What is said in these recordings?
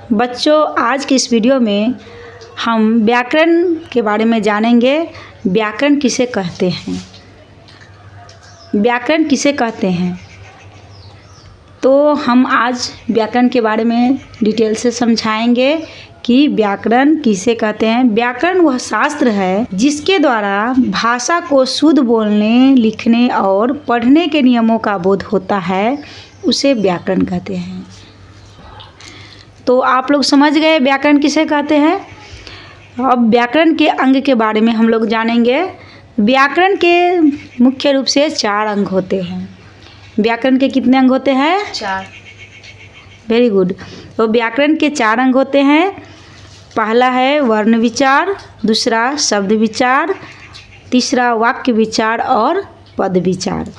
बच्चों, आज की इस वीडियो में हम व्याकरण के बारे में जानेंगे। व्याकरण किसे कहते हैं? व्याकरण किसे कहते हैं? तो हम आज व्याकरण के बारे में डिटेल से समझाएंगे कि व्याकरण किसे कहते हैं। व्याकरण वह शास्त्र है जिसके द्वारा भाषा को शुद्ध बोलने, लिखने और पढ़ने के नियमों का बोध होता है, उसे व्याकरण कहते हैं। तो आप लोग समझ गए व्याकरण किसे कहते हैं। अब व्याकरण के अंग के बारे में हम लोग जानेंगे। व्याकरण के मुख्य रूप से 4 अंग होते हैं। व्याकरण के कितने अंग होते हैं? 4। Very good. तो व्याकरण के 4 अंग होते हैं। पहला है वर्ण विचार, दूसरा शब्द विचार, तीसरा वाक्य विचार और पद विचार।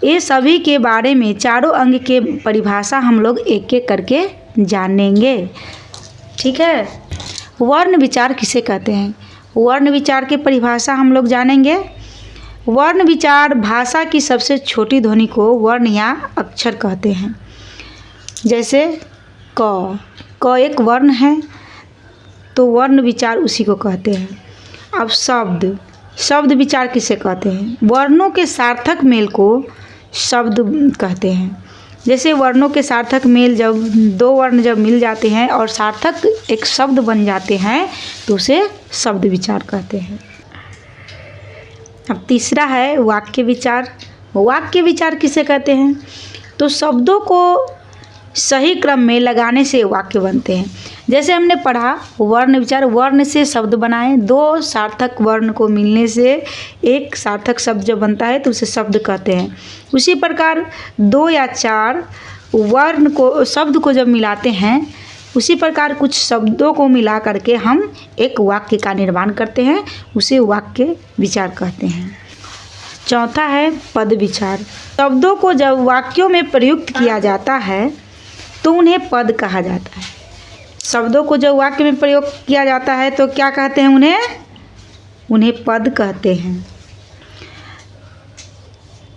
ये सभी के बारे में चारों अंग के परिभाषा हम लोग एक एक करके जानेंगे। ठीक है। वर्ण विचार किसे कहते हैं? वर्ण विचार की परिभाषा हम लोग जानेंगे। वर्ण विचार भाषा की सबसे छोटी ध्वनि को वर्ण या अक्षर कहते हैं। जैसे क एक वर्ण है, तो वर्ण विचार उसी को कहते हैं। अब शब्द विचार किसे कहते हैं? वर्णों के सार्थक मेल को शब्द कहते हैं। जैसे वर्णों के सार्थक मेल, जब 2 वर्ण जब मिल जाते हैं और सार्थक एक शब्द बन जाते हैं तो उसे शब्द विचार कहते हैं। अब तीसरा है वाक्य विचार। वाक्य विचार किसे कहते हैं? तो शब्दों को सही क्रम में लगाने से वाक्य बनते हैं। जैसे हमने पढ़ा वर्ण विचार, वर्ण से शब्द बनाए, 2 सार्थक वर्ण को मिलने से एक सार्थक शब्द जब बनता है तो उसे शब्द कहते हैं। उसी प्रकार 2 या 4 वर्ण को शब्द को जब मिलाते हैं, उसी प्रकार कुछ शब्दों को मिला करके हम एक वाक्य का निर्माण करते हैं, उसे वाक्य विचार कहते हैं। चौथा है पद विचार। शब्दों को जब वाक्यों में प्रयुक्त किया जाता है तो उन्हें पद कहा जाता है। शब्दों को जब वाक्य में प्रयोग किया जाता है तो क्या कहते हैं? उन्हें पद कहते हैं।